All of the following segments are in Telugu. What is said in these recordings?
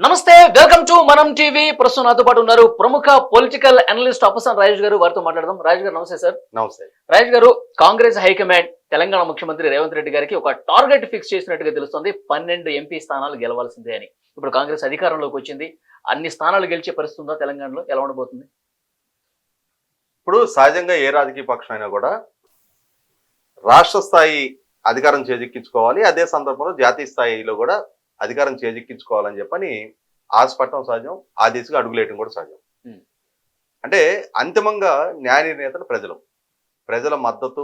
నమస్తే, వెల్కమ్ టు మనం టీవీ. ప్రస్తుతం నాతో పాటు ఉన్నారు ప్రముఖ పొలిటికల్ అనలిస్ట్ అప్పసాని రాజేష్ గారు. వారితో మాట్లాడదాం. రాజేష్ గారు నమస్తే సార్. నమస్తే. రాజేష్ గారు, కాంగ్రెస్ హైకమాండ్ తెలంగాణ ముఖ్యమంత్రి రేవంత్ రెడ్డి గారికి ఒక టార్గెట్ ఫిక్స్ చేసినట్టుగా తెలుస్తుంది. 12 ఎంపీ స్థానాలు గెలవాల్సిందే అని. ఇప్పుడు కాంగ్రెస్ అధికారంలోకి వచ్చింది. అన్ని స్థానాలు గెలిచే పరిస్థితి ఉందా తెలంగాణలో? ఎలా ఉండబోతుంది? ఇప్పుడు సహజంగా ఏ రాజకీయ పక్షం అయినా కూడా రాష్ట్ర స్థాయి అధికారం చేజిక్కించుకోవాలి, అదే సందర్భంలో జాతీయ స్థాయిలో కూడా అధికారం చేజిక్కించుకోవాలని చెప్పని ఆశపడటం సహజం, ఆ దిశగా అడుగులేయటం కూడా సహజం. అంటే అంతిమంగా న్యాయ నిర్ణేతలు ప్రజల మద్దతు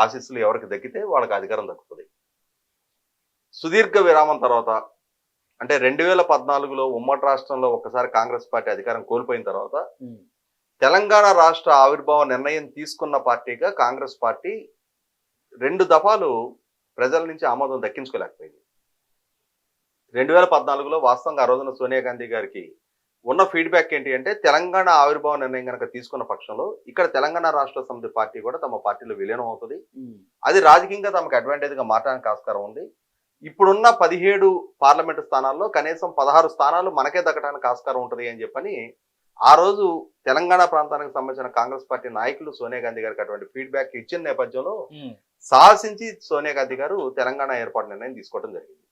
ఆశీస్సులు ఎవరికి దక్కితే వాళ్ళకి అధికారం దక్కుతుంది. సుదీర్ఘ విరామం తర్వాత అంటే 2014లో ఉమ్మడి రాష్ట్రంలో ఒక్కసారి కాంగ్రెస్ పార్టీ అధికారం కోల్పోయిన తర్వాత తెలంగాణ రాష్ట్ర ఆవిర్భావ నిర్ణయం తీసుకున్న పార్టీగా కాంగ్రెస్ పార్టీ 2 దఫాలు ప్రజల నుంచి ఆమోదం దక్కించుకోలేకపోయింది. 2014లో వాస్తవంగా ఆ రోజున సోనియా గాంధీ గారికి ఉన్న ఫీడ్బ్యాక్ ఏంటి అంటే, తెలంగాణ ఆవిర్భావ నిర్ణయం కనుక తీసుకున్న పక్షంలో ఇక్కడ తెలంగాణ రాష్ట్ర సమితి పార్టీ కూడా తమ పార్టీలో విలీనం అవుతుంది, అది రాజకీయంగా తమకు అడ్వాంటేజ్గా మారడానికి ఆస్కారం ఉంది. ఇప్పుడున్న 17 పార్లమెంటు స్థానాల్లో కనీసం 16 స్థానాలు మనకే దక్కడానికి ఆస్కారం ఉంటుంది అని చెప్పని ఆ రోజు తెలంగాణ ప్రాంతానికి సంబంధించిన కాంగ్రెస్ పార్టీ నాయకులు సోనియా గాంధీ గారికి అటువంటి ఫీడ్బ్యాక్ ఇచ్చిన నేపథ్యంలో సాహసించి సోనియా గాంధీ గారు తెలంగాణ ఏర్పాటు నిర్ణయం తీసుకోవడం జరిగింది.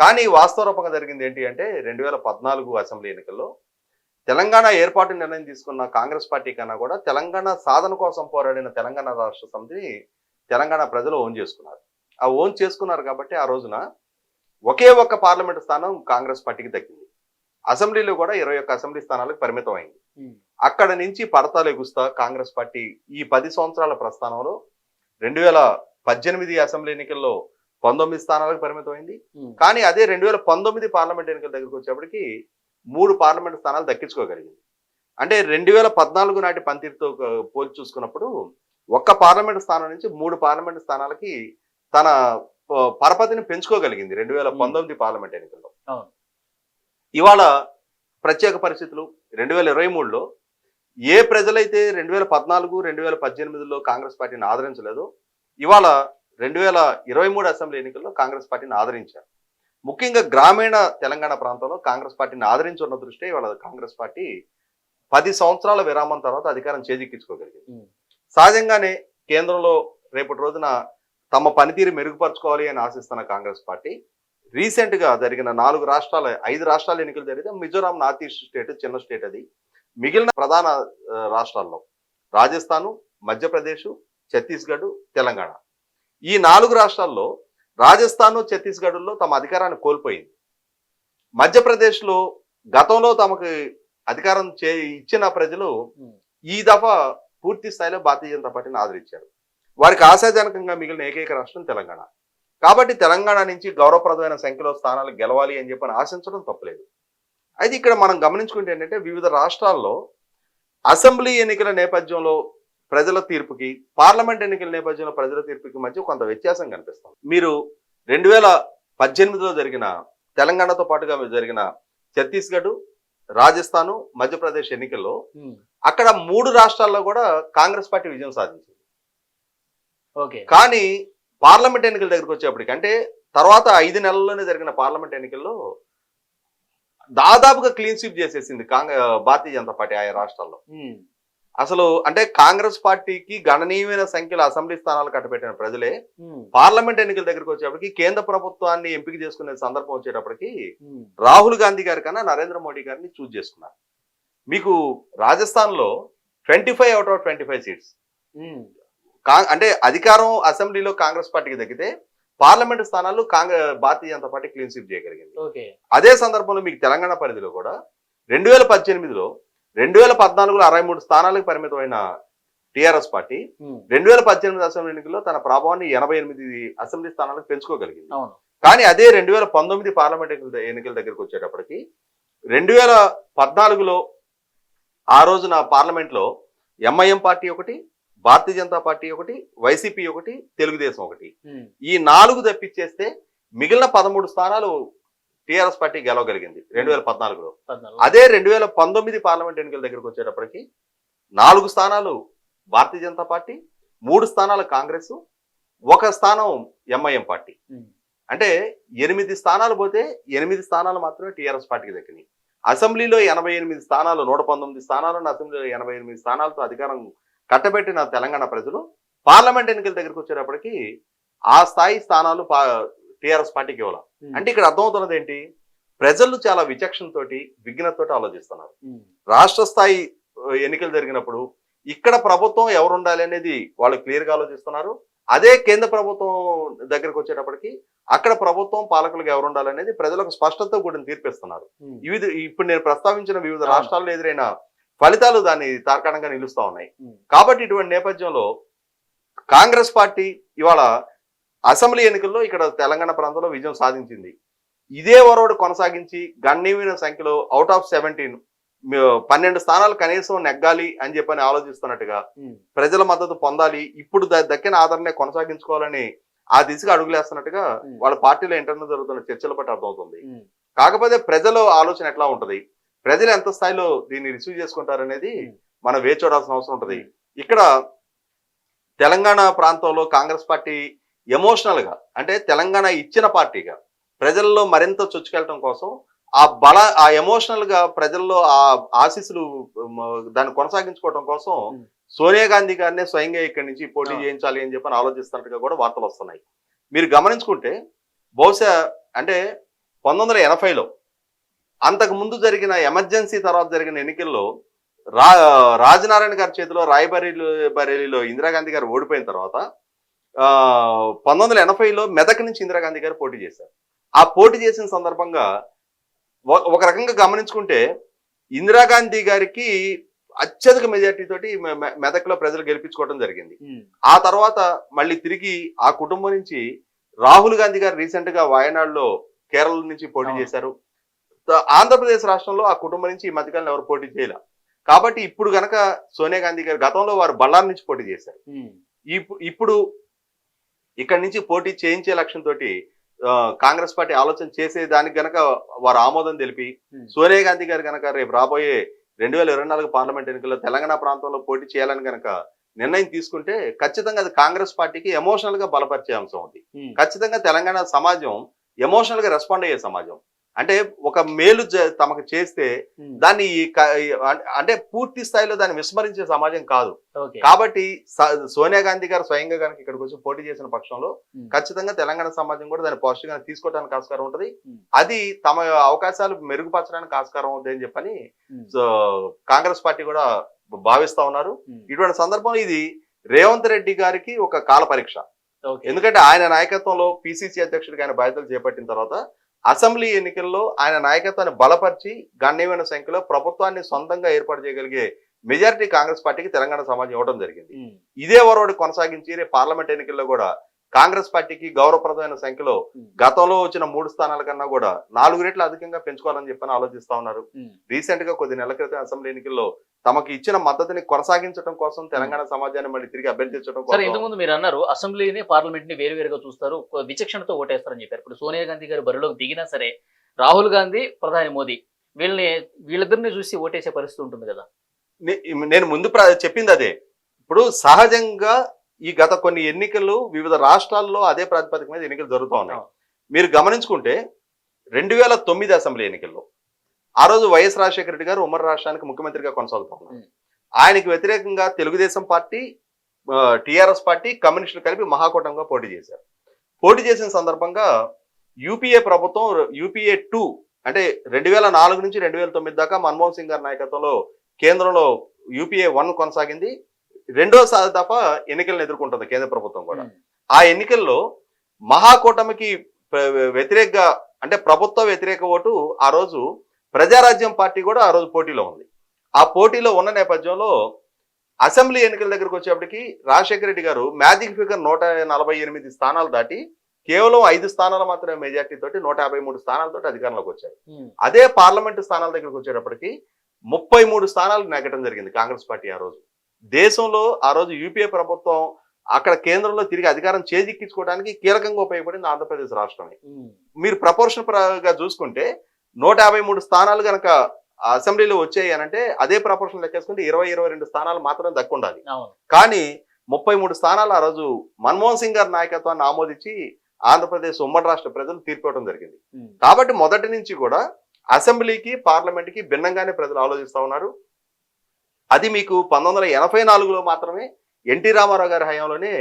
కానీ వాస్తవ రూపంగా జరిగింది ఏంటి అంటే, 2014 అసెంబ్లీ ఎన్నికల్లో తెలంగాణ ఏర్పాటు నిర్ణయం తీసుకున్న కాంగ్రెస్ పార్టీ కన్నా కూడా తెలంగాణ సాధన కోసం పోరాడిన తెలంగాణ రాష్ట్ర సమితిని తెలంగాణ ప్రజలు ఓన్ చేసుకున్నారు. ఆ ఓన్ చేసుకున్నారు కాబట్టి ఆ రోజున ఒకే ఒక్క పార్లమెంటు స్థానం కాంగ్రెస్ పార్టీకి దక్కింది. అసెంబ్లీలో కూడా 21 అసెంబ్లీ స్థానాలకు పరిమితం అయింది. అక్కడ నుంచి పడతాలు ఎగుస్తా కాంగ్రెస్ పార్టీ ఈ 10 సంవత్సరాల ప్రస్థానంలో 2018 అసెంబ్లీ ఎన్నికల్లో 19 స్థానాలకు పరిమితం అయింది. కానీ అదే 2019 పార్లమెంట్ ఎన్నికల దగ్గరకు వచ్చేప్పటికి 3 పార్లమెంట్ స్థానాలు దక్కించుకోగలిగింది. అంటే 2014 నాటి పనితీరుతో పోల్చి చూసుకున్నప్పుడు ఒక్క పార్లమెంట్ స్థానం నుంచి 3 పార్లమెంట్ స్థానాలకి తన పరపతిని పెంచుకోగలిగింది 2019 పార్లమెంట్ ఎన్నికల్లో. ఇవాళ ప్రత్యేక పరిస్థితులు 2023లో ఏ ప్రజలైతే 2014, 2018లో కాంగ్రెస్ పార్టీని ఆదరించలేదో ఇవాళ 2023 అసెంబ్లీ ఎన్నికల్లో కాంగ్రెస్ పార్టీని ఆదరించారు. ముఖ్యంగా గ్రామీణ తెలంగాణ ప్రాంతంలో కాంగ్రెస్ పార్టీని ఆదరించున్న దృష్ట్యా ఇవాళ కాంగ్రెస్ పార్టీ 10 సంవత్సరాల విరామం తర్వాత అధికారం చేజిక్కించుకోగలిగింది. సహజంగానే కేంద్రంలో రేపటి రోజున తమ పనితీరు మెరుగుపరచుకోవాలి అని ఆశిస్తున్న కాంగ్రెస్ పార్టీ రీసెంట్ గా జరిగిన 5 రాష్ట్రాల ఎన్నికలు జరిగితే మిజోరాం నార్త్ ఈస్ట్ స్టేట్ చిన్న స్టేట్, అది మిగిలిన ప్రధాన రాష్ట్రాల్లో రాజస్థాను, మధ్యప్రదేశ్, ఛత్తీస్గఢ్, తెలంగాణ ఈ 4 రాష్ట్రాల్లో రాజస్థాన్, ఛత్తీస్గఢ్లో తమ అధికారాన్ని కోల్పోయింది. మధ్యప్రదేశ్లో గతంలో తమకు అధికారం ఇచ్చిన ప్రజలు ఈ దఫా పూర్తి స్థాయిలో భారతీయ జనతా పార్టీని ఆదరించారు. వారికి ఆశాజనకంగా మిగిలిన ఏకైక రాష్ట్రం తెలంగాణ. కాబట్టి తెలంగాణ నుంచి గౌరవప్రదమైన సంఖ్యలో స్థానాలు గెలవాలి అని చెప్పని ఆశించడం తప్పలేదు. అయితే ఇక్కడ మనం గమనించుకుంటే ఏంటంటే, వివిధ రాష్ట్రాల్లో అసెంబ్లీ ఎన్నికల నేపథ్యంలో ప్రజల తీర్పుకి, పార్లమెంట్ ఎన్నికల నేపథ్యంలో ప్రజల తీర్పుకి మధ్య కొంత వ్యత్యాసం కనిపిస్తుంది. మీరు 2018లో జరిగిన తెలంగాణతో పాటుగా జరిగిన ఛత్తీస్గఢ్, రాజస్థాన్, మధ్యప్రదేశ్ ఎన్నికల్లో అక్కడ 3 రాష్ట్రాల్లో కూడా కాంగ్రెస్ పార్టీ విజయం సాధించింది. కానీ పార్లమెంట్ ఎన్నికల దగ్గరకు వచ్చేప్పటికి, అంటే తర్వాత 5 నెలల్లోనే జరిగిన పార్లమెంట్ ఎన్నికల్లో దాదాపుగా క్లీన్ స్వీప్ చేసేసింది భారతీయ జనతా పార్టీ ఆయా రాష్ట్రాల్లో. అసలు అంటే కాంగ్రెస్ పార్టీకి గణనీయమైన సంఖ్యలో అసెంబ్లీ స్థానాలు కట్టబెట్టిన ప్రజలే పార్లమెంట్ ఎన్నికల దగ్గరకు వచ్చేప్పటికి కేంద్ర ప్రభుత్వాన్ని ఎంపిక చేసుకునే సందర్భం వచ్చేటప్పటికి రాహుల్ గాంధీ గారి కన్నా నరేంద్ర మోడీ గారిని చూజ్ చేసుకున్నారు. మీకు రాజస్థాన్ లో 25 out of 25 సీట్స్, అంటే అధికారం అసెంబ్లీలో కాంగ్రెస్ పార్టీకి దక్కితే పార్లమెంట్ స్థానాలు భారతీయ జనతా పార్టీ క్లీన్ స్వీప్ చేయగలిగింది. అదే సందర్భంలో మీకు తెలంగాణ పరిధిలో కూడా 2018లో 2014లో 63 స్థానాలకు పరిమితమైన టీఆర్ఎస్ పార్టీ 2018 అసెంబ్లీ ఎన్నికల్లో తన ప్రభావాన్ని 88 అసెంబ్లీ స్థానాలకు పెంచుకోగలిగింది. కానీ అదే 2019 పార్లమెంట్ ఎన్నికల దగ్గరకు వచ్చేటప్పటికి 2014లో ఆ రోజున పార్లమెంట్ లో ఎంఐఎం పార్టీ ఒకటి, భారతీయ జనతా పార్టీ ఒకటి, వైసీపీ ఒకటి, తెలుగుదేశం ఒకటి, ఈ 4 తప్పించేస్తే మిగిలిన 13 స్థానాలు టీఆర్ఎస్ పార్టీ గెలవగలిగింది 2014లో. అదే 2019 పార్లమెంట్ ఎన్నికల దగ్గరకు వచ్చేటప్పటికి 4 స్థానాలు భారతీయ జనతా పార్టీ, 3 స్థానాలు కాంగ్రెస్, 1 స్థానం ఎంఐఎం పార్టీ. అంటే 8 స్థానాలు పోతే 8 స్థానాలు మాత్రమే టీఆర్ఎస్ పార్టీకి దక్కినాయి. అసెంబ్లీలో 88 స్థానాలు, 119 స్థానాలను అసెంబ్లీలో 88 స్థానాలతో అధికారం కట్టబెట్టిన తెలంగాణ ప్రజలు పార్లమెంట్ ఎన్నికల దగ్గరికి వచ్చేటప్పటికి ఆ స్థాయి స్థానాలు టీఆర్ఎస్ పార్టీకి ఇవ్వాలి. అంటే ఇక్కడ అర్థమవుతున్నది ఏంటి, ప్రజలు చాలా విచక్షణతోటి విఘ్నతతోటి ఆలోచిస్తున్నారు. రాష్ట్ర స్థాయి ఎన్నికలు జరిగినప్పుడు ఇక్కడ ప్రభుత్వం ఎవరు ఉండాలి అనేది వాళ్ళు క్లియర్ గా ఆలోచిస్తున్నారు. అదే కేంద్ర ప్రభుత్వం దగ్గరకు వచ్చేటప్పటికి అక్కడ ప్రభుత్వం పాలకులకు ఎవరు ఉండాలనేది ప్రజలకు స్పష్టత కూడా తీర్పిస్తున్నారు. ఇప్పుడు నేను ప్రస్తావించిన వివిధ రాష్ట్రాల్లో ఎదురైన ఫలితాలు దాన్ని తార్కాణంగా నిలుస్తా ఉన్నాయి. కాబట్టి ఇటువంటి నేపథ్యంలో కాంగ్రెస్ పార్టీ ఇవాళ అసెంబ్లీ ఎన్నికల్లో ఇక్కడ తెలంగాణ ప్రాంతంలో విజయం సాధించింది. ఇదే ఒరవడు కొనసాగించి గణనీయమైన సంఖ్యలో అవుట్ ఆఫ్ 17 12 స్థానాలు కనీసం నెగ్గాలి అని చెప్పని ఆలోచిస్తున్నట్టుగా, ప్రజల మద్దతు పొందాలి, ఇప్పుడు దక్కిన ఆదరణ కొనసాగించుకోవాలని ఆ దిశగా అడుగులేస్తున్నట్టుగా వాళ్ళ పార్టీలో ఇంటర్నల్ జరుగుతున్న చర్చల బట్టి అర్థమవుతుంది. కాకపోతే ప్రజల ఆలోచన ఎట్లా ఉంటది, ప్రజలు ఎంత స్థాయిలో దీన్ని రిసీవ్ చేసుకుంటారనేది మనం వేచి చూడాల్సిన అవసరం ఉంటది. ఇక్కడ తెలంగాణ ప్రాంతంలో కాంగ్రెస్ పార్టీ ఎమోషనల్ గా, అంటే తెలంగాణ ఇచ్చిన పార్టీగా ప్రజల్లో మరింత చొచ్చుకెళ్ళటం కోసం ఆ ఎమోషనల్ గా ప్రజల్లో ఆ ఆశీస్సులు దాన్ని కొనసాగించుకోవడం కోసం సోనియా గాంధీ గారినే స్వయంగా ఇక్కడి నుంచి పోటీ చేయించాలి అని చెప్పని ఆలోచిస్తున్నట్టుగా కూడా వార్తలు వస్తున్నాయి. మీరు గమనించుకుంటే బహుశా అంటే 1980లో అంతకు ముందు జరిగిన ఎమర్జెన్సీ తర్వాత జరిగిన ఎన్నికల్లో రాజనారాయణ గారి చేతిలో రాయబరేలీలో ఇందిరాగాంధీ గారు ఓడిపోయిన తర్వాత 1980లో మెదక్ నుంచి ఇందిరాగాంధీ గారు పోటీ చేశారు. ఆ పోటీ చేసిన సందర్భంగా ఒక రకంగా గమనించుకుంటే ఇందిరాగాంధీ గారికి అత్యధిక మెజార్టీ తోటి మెదక్లో ప్రజలు గెలిపించుకోవడం జరిగింది. ఆ తర్వాత మళ్ళీ తిరిగి ఆ కుటుంబం నుంచి రాహుల్ గాంధీ గారు రీసెంట్ గా వాయనాడులో కేరళ నుంచి పోటీ చేశారు. ఆంధ్రప్రదేశ్ రాష్ట్రంలో ఆ కుటుంబం నుంచి ఈ మధ్యకాలంలో ఎవరు పోటీ చేయలే. కాబట్టి ఇప్పుడు గనక సోనియా గాంధీ గారు గతంలో వారు బళ్ళారి నుంచి పోటీ చేశారు. ఇప్పుడు ఇక్కడి నుంచి పోటీ చేయించే లక్ష్యంతో కాంగ్రెస్ పార్టీ ఆలోచన చేసే దానికి గనక వారు ఆమోదం తెలిపి సోనియా గాంధీ గారు గనక రేపు రాబోయే 2024 పార్లమెంట్ ఎన్నికల్లో తెలంగాణ ప్రాంతంలో పోటీ చేయాలని గనక నిర్ణయం తీసుకుంటే ఖచ్చితంగా అది కాంగ్రెస్ పార్టీకి ఎమోషనల్ గా బలపరిచే అంశం ఉంది. ఖచ్చితంగా తెలంగాణ సమాజం ఎమోషనల్ గా రెస్పాండ్ అయ్యే సమాజం. అంటే ఒక మేలు తమకు చేస్తే దాన్ని అంటే పూర్తి స్థాయిలో దాన్ని విస్మరించే సమాజం కాదు. కాబట్టి సోనియా గాంధీ గారు స్వయంగా కనుక ఇక్కడికి వచ్చి పోటీ చేసిన పక్షంలో ఖచ్చితంగా తెలంగాణ సమాజం కూడా దాన్ని పాజిటివ్ గా తీసుకోవడానికి ఆస్కారం ఉంటది. అది తమ అవకాశాలు మెరుగుపరచడానికి ఆస్కారం ఉంది అని చెప్పని కాంగ్రెస్ పార్టీ కూడా భావిస్తా ఉన్నారు. ఇటువంటి సందర్భంలో ఇది రేవంత్ రెడ్డి గారికి ఒక కాల పరీక్ష. ఎందుకంటే ఆయన నాయకత్వంలో పిసిసి అధ్యక్షుడిగా ఆయన బాధ్యతలు చేపట్టిన తర్వాత అసెంబ్లీ ఎన్నికల్లో ఆయన నాయకత్వాన్ని బలపరిచి గణనీయమైన సంఖ్యలో ప్రభుత్వాన్ని సొంతంగా ఏర్పాటు చేయగలిగే మెజారిటీ కాంగ్రెస్ పార్టీకి తెలంగాణ సమాజం ఇవ్వడం జరిగింది. ఇదే ఒరవడి కొనసాగించి పార్లమెంట్ ఎన్నికల్లో కూడా కాంగ్రెస్ పార్టీకి గౌరవప్రదమైన సంఖ్యలో గతంలో వచ్చిన 3 స్థానాల కన్నా కూడా 4 రెట్లు అధికంగా పెంచుకోవాలని చెప్పని ఆలోచిస్తా ఉన్నారు. రీసెంట్ గా కొద్ది నెలల క్రితం అసెంబ్లీ ఎన్నికల్లో తమకు ఇచ్చిన మద్దతుని కొనసాగించడం కోసం తెలంగాణ సమాజాన్ని మళ్ళీ తిరిగి అభ్యర్థించడం కోసం. ఇంతకుముందు మీరు అన్నారు అసెంబ్లీని పార్లమెంట్ ని వేరువేరుగా చూస్తారు, విచక్షణతో ఓటేస్తారని చెప్పారు. ఇప్పుడు సోనియా గాంధీ గారు బరిలోకి దిగినా సరే రాహుల్ గాంధీ, ప్రధాని మోదీ వీళ్ళిద్దరిని చూసి ఓటేసే పరిస్థితి ఉంటుంది కదా. నేను ముందు చెప్పింది అదే. ఇప్పుడు సహజంగా ఈ గత కొన్ని ఎన్నికలు వివిధ రాష్ట్రాల్లో అదే ప్రాతిపదిక మీద ఎన్నికలు జరుగుతూ ఉన్నాయి. మీరు గమనించుకుంటే 2009 అసెంబ్లీ ఎన్నికల్లో ఆ రోజు వైఎస్ రాజశేఖర రెడ్డి గారు ఉమ్మడి రాష్ట్రానికి ముఖ్యమంత్రిగా కొనసాగుతూ ఉన్నారు. ఆయనకి వ్యతిరేకంగా తెలుగుదేశం పార్టీ, టిఆర్ఎస్ పార్టీ, కమ్యూనిస్టులు కలిపి మహాకూటమిగా పోటీ చేశారు. పోటీ చేసిన సందర్భంగా యూపీఏ ప్రభుత్వం యూపీఏ 2 అంటే 2004 నుంచి 2009 దాకా మన్మోహన్ సింగ్ గారి నాయకత్వంలో కేంద్రంలో యూపీఏ 1 కొనసాగింది. రెండోసారి దఫా ఎన్నికలను ఎదుర్కొంటుంది కేంద్ర ప్రభుత్వం కూడా. ఆ ఎన్నికల్లో మహాకూటమికి వ్యతిరేకంగా అంటే ప్రభుత్వ వ్యతిరేక ఓటు ఆ రోజు ప్రజారాజ్యం పార్టీ కూడా ఆ రోజు పోటీలో ఉంది. ఆ పోటీలో ఉన్న నేపథ్యంలో అసెంబ్లీ ఎన్నికల దగ్గరకు వచ్చేప్పటికి రాజశేఖర రెడ్డి గారు మ్యాజిక్ ఫిగర్ 148 స్థానాలు దాటి కేవలం 5 స్థానాలు మాత్రమే మెజార్టీ తోటి 153 స్థానాలతో అధికారంలోకి వచ్చారు. అదే పార్లమెంటు స్థానాల దగ్గరకు వచ్చేటప్పటికి 33 స్థానాలు నెగ్గడం జరిగింది కాంగ్రెస్ పార్టీ. ఆ రోజు దేశంలో ఆ రోజు యూపీఏ ప్రభుత్వం అక్కడ కేంద్రంలో తిరిగి అధికారం చేజిక్కించుకోవడానికి కీలకంగా ఉపయోగపడింది ఆంధ్రప్రదేశ్ రాష్ట్రమే. మీరు ప్రపోర్షన్ గా చూసుకుంటే 153 స్థానాలు కనుక అసెంబ్లీలో వచ్చాయి అనంటే అదే ప్రపోర్షన్ లెక్కేసుకుంటే 22 స్థానాలు మాత్రమే దక్కుండాలి. కానీ 33 స్థానాలు ఆ రోజు మన్మోహన్ సింగ్ గారి నాయకత్వాన్ని ఆమోదించి ఆంధ్రప్రదేశ్ ఉమ్మడి రాష్ట్ర ప్రజలు తీర్పు ఇవ్వడం జరిగింది. కాబట్టి మొదటి నుంచి కూడా అసెంబ్లీకి పార్లమెంట్కి భిన్నంగానే ప్రజలు ఆలోచిస్తా ఉన్నారు. అది మీకు 1984లో మాత్రమే ఎన్టీ రామారావు గారి హయాంలోనే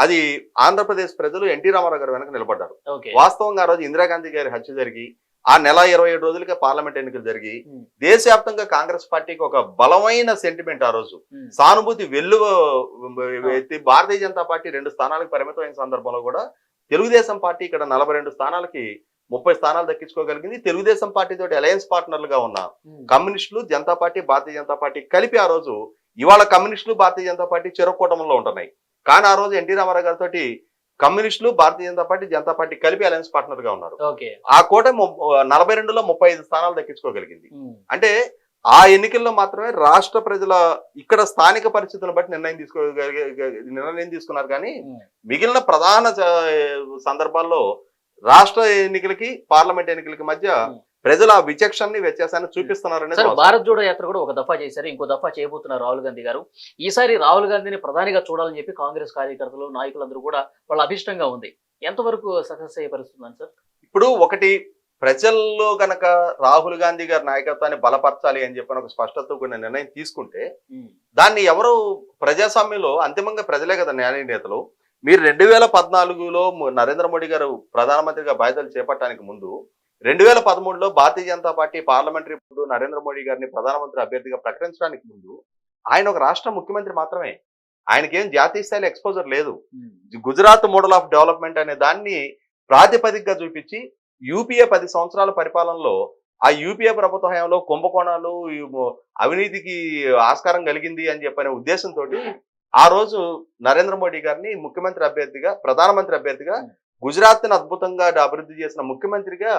అది ఆంధ్రప్రదేశ్ ప్రజలు ఎన్టీ రామారావు గారి వెనక నిలబడ్డారు. వాస్తవంగా ఆ రోజు ఇందిరాగాంధీ గారి హత్య జరిగి ఆ నెల 27 రోజులకే పార్లమెంట్ ఎన్నికలు జరిగి దేశవ్యాప్తంగా కాంగ్రెస్ పార్టీకి ఒక బలమైన సెంటిమెంట్ ఆ రోజు సానుభూతి ఎత్తి భారతీయ జనతా పార్టీ 2 స్థానాలకు పరిమితమైన సందర్భంలో కూడా తెలుగుదేశం పార్టీ ఇక్కడ 42 స్థానాలకి 30 స్థానాలు దక్కించుకోగలిగింది. తెలుగుదేశం పార్టీ తోటి అలయన్స్ పార్ట్నర్లుగా ఉన్న కమ్యూనిస్టులు, జనతా పార్టీ, భారతీయ జనతా పార్టీ కలిపి ఆ రోజు ఇవాళ కమ్యూనిస్టులు, భారతీయ జనతా పార్టీ చెరకూటంలో ఉంటున్నాయి. కానీ ఆ రోజు ఎన్టీ రామారావు గారితో కమ్యూనిస్టులు, భారతీయ జనతా పార్టీ, జనతా పార్టీ కలిపి అలయన్స్ పార్ట్నర్ గా ఉన్నారు. ఆ కూటమి 42లో 35 స్థానాలు దక్కించుకోగలిగింది. అంటే ఆ ఎన్నికల్లో మాత్రమే రాష్ట్ర ప్రజల ఇక్కడ స్థానిక పరిస్థితులను బట్టి నిర్ణయం తీసుకున్నారు. కానీ మిగిలిన ప్రధాన సందర్భాల్లో రాష్ట్ర ఎన్నికలకి పార్లమెంట్ ఎన్నికలకి మధ్య ప్రజలు ఆ విచక్షణని వ్యత్యాసాన్ని చూపిస్తున్నారని. భారత్ జోడో యాత్ర కూడా ఒక దఫా చేశారు, ఇంకో దఫా చేయబోతున్నారు రాహుల్ గాంధీ గారు. ఈసారి రాహుల్ గాంధీని ప్రధానిగా చూడాలని చెప్పి కాంగ్రెస్ కార్యకర్తలు, నాయకులందరూ కూడా వాళ్ళ అభిష్టంగా ఉంది. ఎంతవరకు సక్సెస్ అయ్యే పరిస్థితుంది సార్? ఇప్పుడు ఒకటి, ప్రజల్లో గనక రాహుల్ గాంధీ గారి నాయకత్వాన్ని బలపరచాలి అని చెప్పిన ఒక స్పష్టత కొన్ని నిర్ణయం తీసుకుంటే దాన్ని ఎవరు ప్రజాస్వామ్యంలో అంతిమంగా ప్రజలే కదా న్యాయ నేతలు. మీరు 2014లో నరేంద్ర మోడీ గారు ప్రధానమంత్రిగా బాధ్యతలు చేపట్టడానికి ముందు 2013లో Bharatiya Janata Party parliamentary board Narendra Modi గారిని ప్రధానమంత్రి అభ్యర్థిగా ప్రకటించడానికి ముందు ఆయన ఒక రాష్ట్ర ముఖ్యమంత్రి మాత్రమే. ఆయనకేం జాతీయ స్థాయిలో ఎక్స్పోజర్ లేదు. గుజరాత్ మోడల్ ఆఫ్ డెవలప్మెంట్ అనే దాన్ని ప్రాతిపదికగా చూపించి యూపీఏ 10 సంవత్సరాల పరిపాలనలో ఆ యూపీఏ ప్రభుత్వ హయాంలో కుంభకోణాలు, అవినీతికి ఆస్కారం కలిగింది అని చెప్పనే ఉద్దేశంతో ఆ రోజు నరేంద్ర మోడీ గారిని ముఖ్యమంత్రి అభ్యర్థిగా, ప్రధానమంత్రి అభ్యర్థిగా, గుజరాత్ ని అద్భుతంగా అభివృద్ధి చేసిన ముఖ్యమంత్రిగా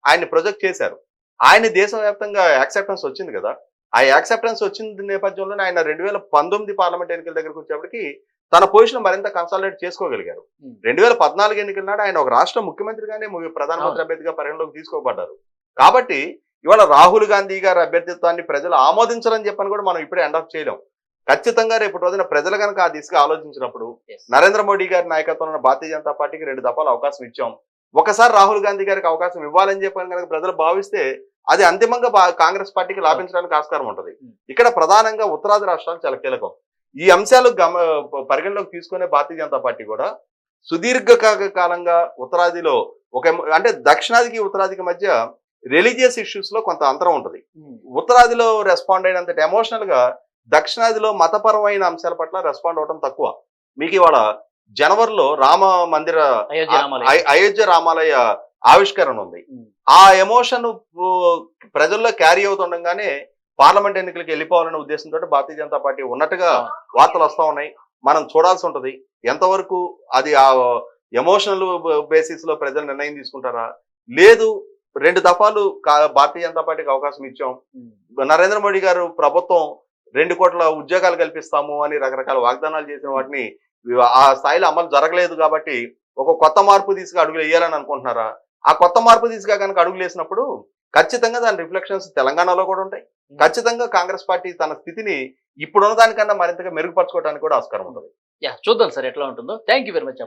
ఆయన ప్రొజెక్ట్ చేశారు. ఆయన దేశవ్యాప్తంగా యాక్సెప్టెన్స్ వచ్చింది కదా. ఆ యాక్సెప్టెన్స్ వచ్చిన నేపథ్యంలోనే ఆయన 2019 పార్లమెంట్ ఎన్నికల దగ్గరకు వచ్చేప్పటికి తన పొజిషన్ మరింత కన్సాలిడేట్ చేసుకోగలిగారు. 2014 ఎన్నికల నాడు ఆయన ఒక రాష్ట్ర ముఖ్యమంత్రిగానే ప్రధానమంత్రి అభ్యర్థిగా పరిగణలోకి తీసుకోబడ్డారు. కాబట్టి ఇవాళ రాహుల్ గాంధీ గారి అభ్యర్థిత్వాన్ని ప్రజలు ఆమోదించాలని చెప్పని కూడా మనం ఇప్పుడే ఎండ్ ఆఫ్ చేయలేం. ఖచ్చితంగా రేపు రోజున ప్రజలు కనుక ఆ దిశగా ఆలోచించినప్పుడు నరేంద్ర మోడీ గారి నాయకత్వంలో భారతీయ జనతా పార్టీకి 2 దఫాలు అవకాశం ఇచ్చాం. ఒకసారి రాహుల్ గాంధీ గారికి అవకాశం ఇవ్వాలని చెప్పని కనుక ప్రజలు భావిస్తే అది అంతిమంగా కాంగ్రెస్ పార్టీకి లాభించడానికి ఆస్కారం ఉంటుంది. ఇక్కడ ప్రధానంగా ఉత్తరాది రాష్ట్రాలు చాలా కీలకం. ఈ అంశాలు పరిగణలోకి తీసుకునే భారతీయ జనతా పార్టీ కూడా సుదీర్ఘ కాలంగా ఉత్తరాదిలో అంటే దక్షిణాదికి ఉత్తరాదికి మధ్య రిలీజియస్ ఇష్యూస్ లో కొంత అంతరం ఉంటుంది. ఉత్తరాదిలో రెస్పాండ్ అయినంత ఎమోషనల్ గా దక్షిణాదిలో మతపరమైన అంశాల పట్ల రెస్పాండ్ అవడం తక్కువ. మీకు ఇవాళ జనవరిలో రామ మందిర అయోధ్య రామాలయ ఆవిష్కరణ ఉంది. ఆ ఎమోషన్ ప్రజల్లో క్యారీ అవుతుండగానే పార్లమెంట్ ఎన్నికలకు వెళ్ళిపోవాలనే ఉద్దేశంతో భారతీయ జనతా పార్టీ ఉన్నట్టుగా వార్తలు వస్తా ఉన్నాయి. మనం చూడాల్సి ఉంటది ఎంతవరకు అది ఆ ఎమోషనల్ బేసిస్ లో ప్రజలు నిర్ణయం తీసుకుంటారా, లేదు 2 దఫాలు భారతీయ జనతా పార్టీకి అవకాశం ఇచ్చాం, నరేంద్ర మోడీ గారు ప్రభుత్వం 2 కోట్ల ఉద్యోగాలు కల్పిస్తాము అని రకరకాల వాగ్దానాలు చేసిన వాటిని ఆ స్థాయిలో అమలు జరగలేదు కాబట్టి ఒక కొత్త మార్పు తీసుకు అడుగులు వేయాలని అనుకుంటున్నారా? ఆ కొత్త మార్పు తీసుగా కనుక అడుగులు వేసినప్పుడు ఖచ్చితంగా దాని రిఫ్లెక్షన్స్ తెలంగాణలో కూడా ఉంటాయి. ఖచ్చితంగా కాంగ్రెస్ పార్టీ తన స్థితిని ఇప్పుడున్న దానికన్నా మరింతగా మెరుగుపరచుకోవడానికి కూడా ఆస్కారం ఉంటుంది. చూద్దాం సార్ ఎట్లా ఉంటుందో. Thank you very much.